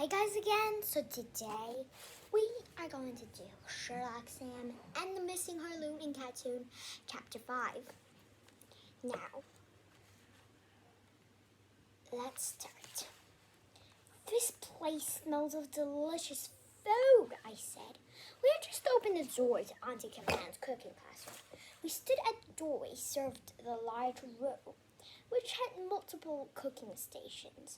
Hi guys again. So today we are going to do Sherlock, Sam, and the Missing Heirloom in Katong, Chapter 5. Now, let's start. This place smells of delicious food, I said. We had just opened the door to Auntie Cameron's cooking classroom. We stood at the doorway, served the large room, which had multiple cooking stations.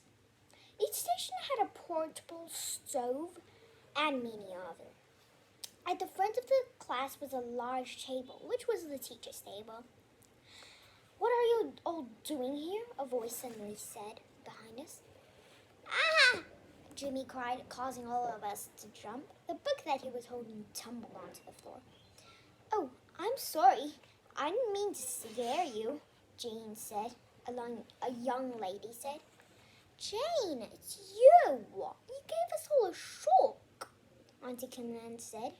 Each station had a portable stove and mini oven. At the front of the class was a large table, which was the teacher's table. "What are you all doing here?" a voice suddenly said behind us. "Ah!" Jimmy cried, causing all of us to jump. The book that he was holding tumbled onto the floor. "Oh, I'm sorry. I didn't mean to scare you," Jane said. A young lady said. "Jane, it's you! You gave us all a shock," Auntie Cameron said.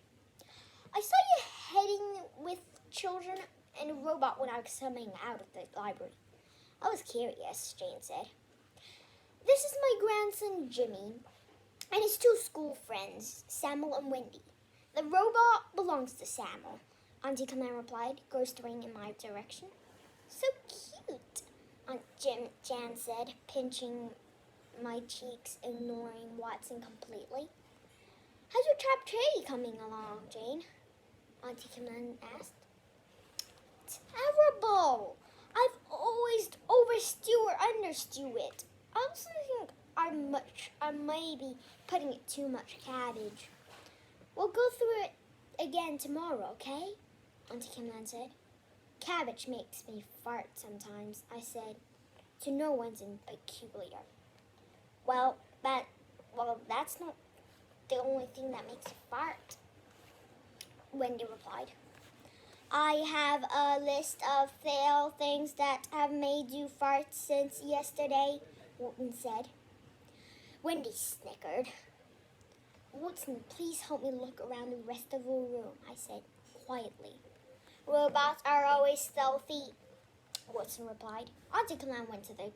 "I saw you heading with children and a robot when I was coming out of the library. I was curious," Jane said. "This is my grandson, Jimmy, and his two school friends, Samuel and Wendy. The robot belongs to Samuel," Auntie Cameron replied, gesturing in my direction. "So cute," Aunt Jan said, pinching my cheeks, ignoring Watson completely. "How's your trap trade coming along, Jane?" Auntie Cameron asked. "Terrible! I've always overstew or understew it. I also think I may be putting it too much cabbage. We'll go through it again tomorrow, okay?" Auntie Cameron said. "Cabbage makes me fart sometimes," I said, to no one's in peculiar. Well, that's not the only thing that makes you fart," Wendy replied. "I have a list of fail things that have made you fart since yesterday," Walton said. Wendy snickered. "Watson, please help me look around the rest of the room," I said quietly. "Robots are always stealthy," Watson replied. Auntie Cameron went to the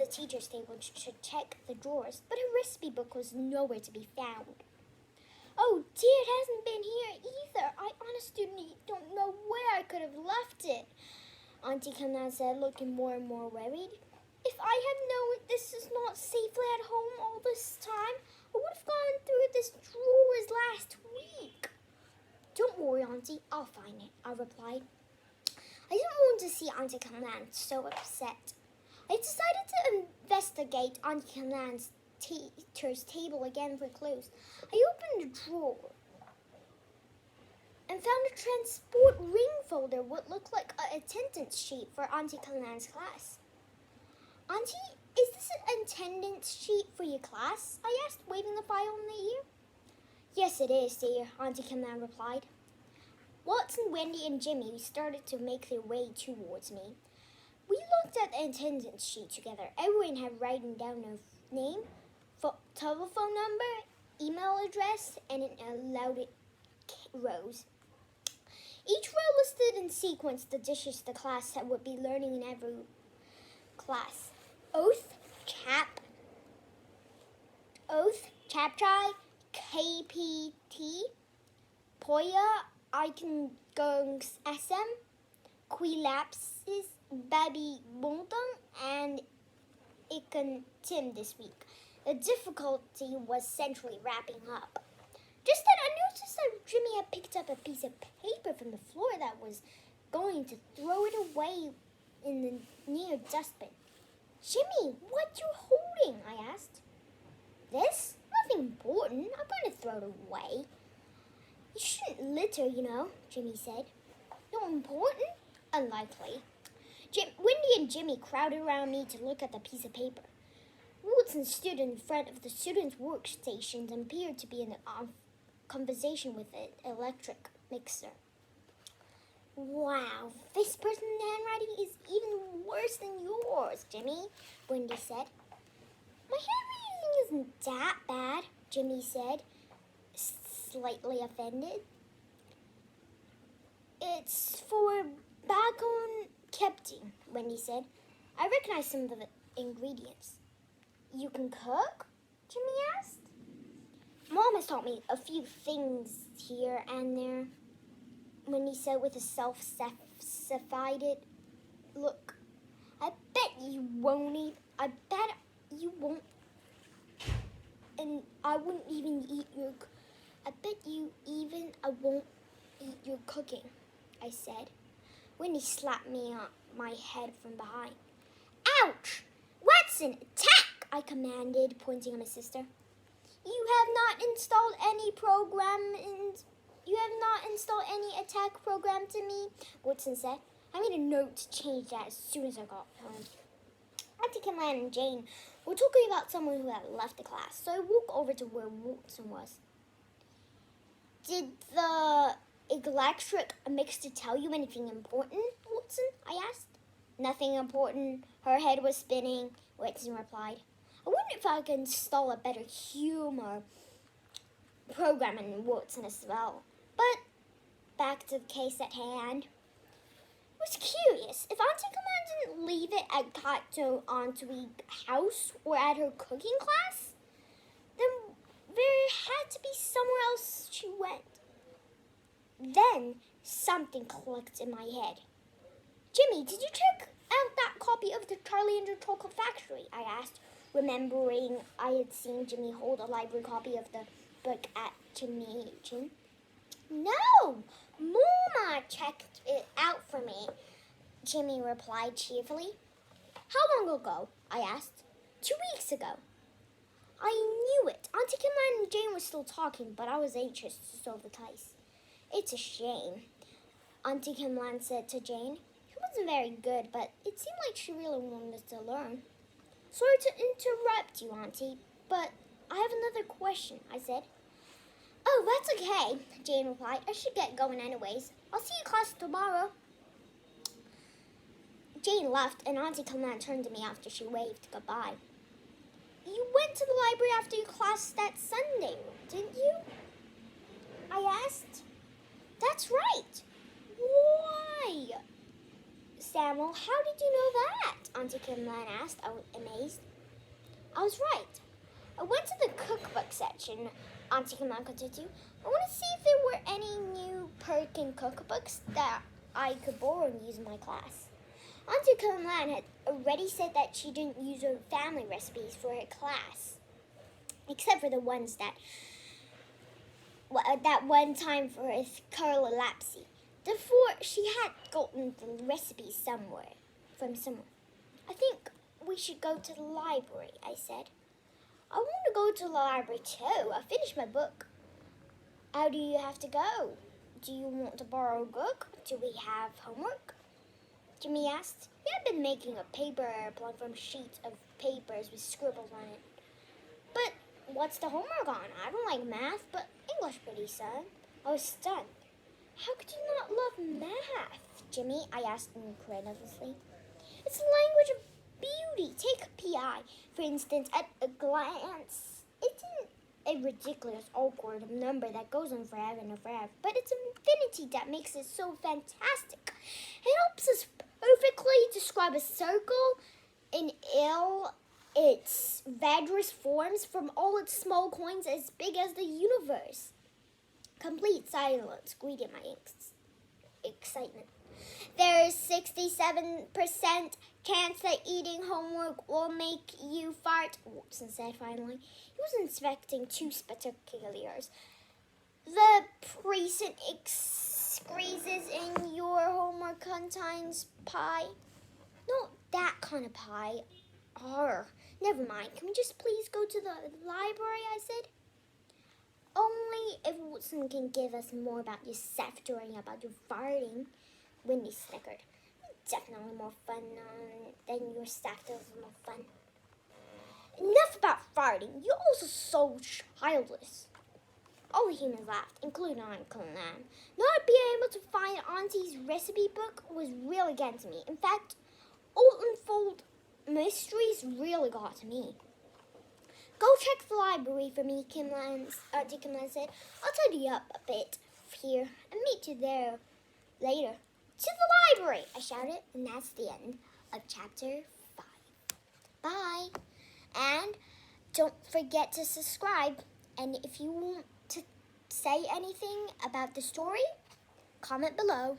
teacher's table to check the drawers, but her recipe book was nowhere to be found. "Oh dear, it hasn't been here either. I honestly don't know where I could have left it," Auntie Cameron said, looking more and more worried. "If I had known this is not safely at home all this time, I would have gone through this drawers last week." "Don't worry, Auntie, I'll find it," I replied. I didn't want to see Auntie Cameron so upset. I decided to investigate Auntie Cameron's teacher's table again for clues. I opened a drawer and found a transport ring folder, what looked like an attendance sheet for Auntie Cameron's class. "Auntie, is this an attendance sheet for your class?" I asked, waving the file in the ear. "Yes, it is, dear," Auntie Cameron replied. Watson, Wendy, and Jimmy started to make their way towards me. We looked at the attendance sheet together. Everyone had written down their name, telephone number, email address, and in allowed rows. Each row listed in sequence the dishes the class would be learning in every class. Oath, chapchai, KPT, Poya, Ikengongs SM, Quilapsis, Baby Buntung, and Ikan Tim this week. The difficulty was centrally wrapping up. Just then I noticed that Jimmy had picked up a piece of paper from the floor that was going to throw it away in the near dustbin. "Jimmy, what you holding?" I asked. "This? Nothing important. I'm going to throw it away." "You shouldn't litter, you know," Jimmy said. "Not important? Unlikely." Wendy and Jimmy crowded around me to look at the piece of paper. Watson stood in front of the students' workstations and appeared to be in a conversation with an electric mixer. "Wow, this person's handwriting is even worse than yours, Jimmy," Wendy said. "My handwriting isn't that bad," Jimmy said, slightly offended. "It's for bacon kepting," Wendy said. "I recognize some of the ingredients." You can cook? Jimmy asked. Mom has taught me a few things here and there, Winnie said with a self-satisfied look. I bet you won't. And I won't even eat your. I bet you even I won't eat your cooking, I said. Winnie slapped me on my head from behind. Ouch! Watson, attack! I commanded, pointing at my sister. You have not installed any attack program to me, Watson said. I made a note to change that as soon as I got home. Auntie Caroline and Jane were talking about someone who had left the class, so I walked over to where Watson was. Did the electric mixer tell you anything important, Watson? I asked. Nothing important. Her head was spinning, Watson replied. I wonder if I could install a better humor program in Watson as well. But back to the case at hand. I was curious, if Auntie Caroline didn't leave it at Katong Auntie's house or at her cooking class, then there had to be somewhere else she went. Then something clicked in my head. Jimmy, did you check out that copy of the Charlie and the Chocolate Factory? I asked, remembering I had seen Jimmy hold a library copy of the book at gymnasium. No, Mama checked it out for me, Jimmy replied cheerfully. How long ago? I asked. 2 weeks ago. I knew it. Auntie Caroline and Jane were still talking, but I was anxious to solve the case. It's a shame, Auntie Caroline said to Jane. It wasn't very good, but it seemed like she really wanted to learn. Sorry to interrupt you, Auntie, but I have another question, I said. Oh, that's okay, Jane replied. I should get going anyways. I'll see you in class tomorrow. Jane left, and Auntie Caroline turned to me after she waved goodbye. You went to the library after your class that Sunday, didn't you? I asked. That's right. Why? Samuel, how did you know that? Auntie Caroline asked. I was amazed. I was right. I went to the cookbook section, Auntie Caroline continued. I want to see if there were any new Perkin cookbooks that I could borrow and use in my class. Auntie Caroline had already said that she didn't use her family recipes for her class, except for the ones that one time for his Carla Lapsy. Therefore, she had gotten the recipe from somewhere. I think we should go to the library, I said. I want to go to the library too. I finished my book. How do you have to go? Do you want to borrow a book? Do we have homework? Jimmy asked. He had been making a paper airplane from sheets of papers with scribbles on it. But what's the homework on? I don't like math, but English pretty, son. I was stunned. How could you not love math, Jimmy? I asked incredulously. It's the language of beauty. Take PI, for instance. At a glance, it isn't a ridiculous, awkward number that goes on forever and forever, but it's infinity that makes it so fantastic. It helps us perfectly describe a circle in its various forms, from all its small coins as big as the universe. Complete silence greeted my excitement. There is 67% chance that eating homework will make you fart, Watson said finally. He was inspecting two spectaculars. The present excretes in your homework contains pie. Not that kind of pie. Never mind. Can we just please go to the library, I said. Only if Watson can give us more about your story about your farting, Wendy snickered. Definitely more fun than your staff does more fun. Enough about farting. You're also so childish. All the humans laughed, including Uncle Lamb. Not being able to find Auntie's recipe book was really getting to me. In fact, old unfold mysteries really got to me. Go check the library for me, Auntie Kimlan said. I'll tidy up a bit here and meet you there later. To the library, I shouted, and that's the end of chapter 5. Bye. And Don't forget to subscribe. And if you want to say anything about the story, comment below.